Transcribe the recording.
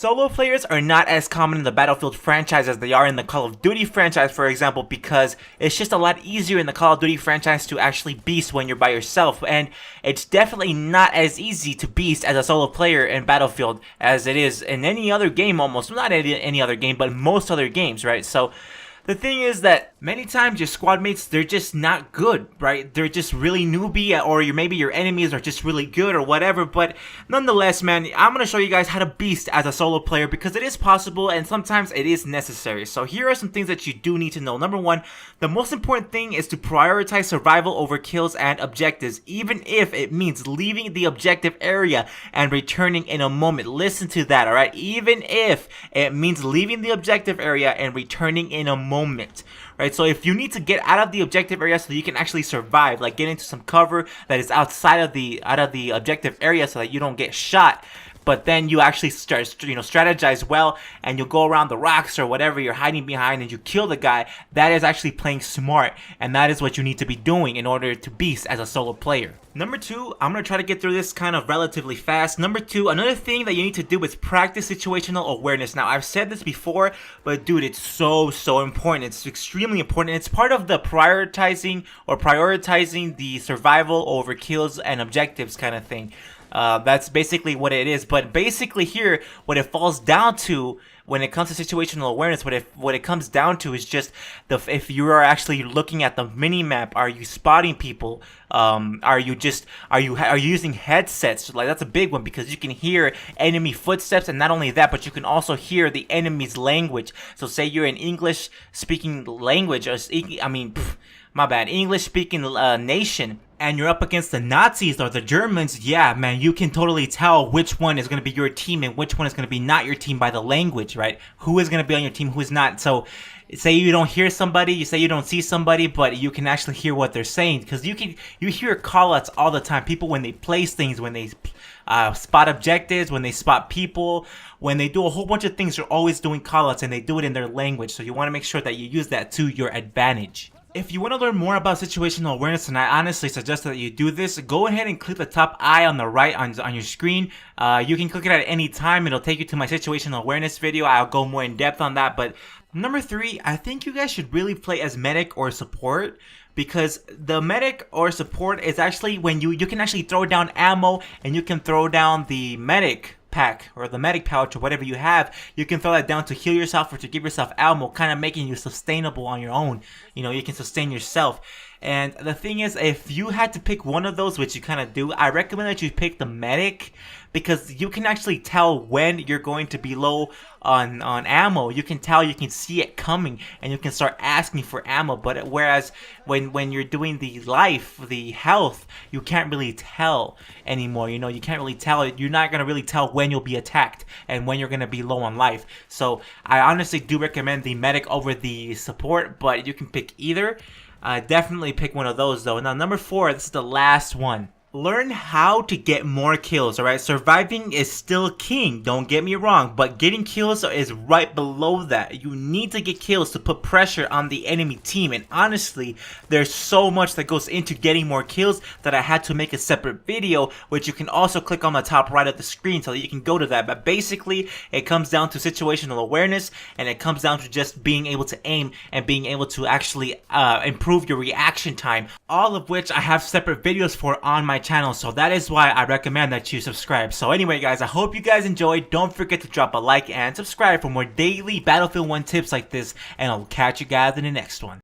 Solo players are not as common in the Battlefield franchise as they are in the Call of Duty franchise, for example, because it's just a lot easier in the Call of Duty franchise to actually beast when you're by yourself, and it's definitely not as easy to beast as a solo player in Battlefield as it is in any other game almost. Well, not any other game, but most other games, right? So the thing is that many times your squad mates, they're just not good, right? They're just really newbie, or maybe your enemies are just really good or whatever. But nonetheless, man, I'm going to show you guys how to beast as a solo player because it is possible and sometimes it is necessary. So here are some things that you do need to know. Number one, the most important thing is to prioritize survival over kills and objectives, even if it means leaving the objective area and returning in a moment. Listen to that, alright? Even if it means leaving the objective area and returning in a moment, right? So if you need to get out of the objective area so you can actually survive, like get into some cover that is outside of the objective area so that you don't get shot, but then you actually start, strategize well, and you'll go around the rocks or whatever you're hiding behind and you kill the guy. That is actually playing smart, and that is what you need to be doing in order to beast as a solo player. Number two, I'm going to try to get through this kind of relatively fast. Number two, another thing that you need to do is practice situational awareness. Now, I've said this before, but dude, it's so important. It's extremely important. It's part of the prioritizing the survival over kills and objectives kind of thing. That's basically what it is. But basically here, what it falls down to when it comes to situational awareness, what it comes down to is just if you are actually looking at the mini map, are you spotting people? Are you using headsets? Like, that's a big one because you can hear enemy footsteps, and not only that, but you can also hear the enemy's language. So say you're in English speaking language, or English speaking nation, and you're up against the Nazis or the Germans, yeah, man, you can totally tell which one is going to be your team and which one is going to be not your team by the language, right? Who is going to be on your team, who is not. So say you don't hear somebody, you say you don't see somebody, but you can actually hear what they're saying, because you hear call-outs all the time. People, when they place things, when they spot objectives, when they spot people, when they do a whole bunch of things, they're always doing call-outs, and they do it in their language. So you want to make sure that you use that to your advantage. If you want to learn more about situational awareness, and I honestly suggest that you do this, go ahead and click the top eye on the right on your screen. You can click it at any time. It'll take you to my situational awareness video. I'll go more in depth on that. But number three, I think you guys should really play as medic or support, because the medic or support is actually when you can actually throw down ammo, and you can throw down the medic pack or the medic pouch or whatever you have. You can throw that down to heal yourself or to give yourself ammo, kind of making you sustainable on your own. You can sustain yourself. And the thing is, if you had to pick one of those, which you kind of do, I recommend that you pick the medic, because you can actually tell when you're going to be low on ammo. You can tell, you can see it coming, and you can start asking for ammo. But whereas when you're doing the health, you can't really tell anymore. You can't really tell. You're not going to really tell when you'll be attacked and when you're going to be low on life. So I honestly do recommend the medic over the support, but you can pick either. Definitely pick one of those though. Now, number four, this is the last one. Learn how to get more kills, alright? Surviving is still king, don't get me wrong, but getting kills is right below that. You need to get kills to put pressure on the enemy team, and honestly, there's so much that goes into getting more kills that I had to make a separate video, which you can also click on the top right of the screen so that you can go to that. But basically, it comes down to situational awareness, and it comes down to just being able to aim and being able to actually improve your reaction time, all of which I have separate videos for on my channel, so that is why I recommend that you subscribe. So anyway guys, I hope you guys enjoyed. Don't forget to drop a like and subscribe for more daily Battlefield 1 tips like this, and I'll catch you guys in the next one.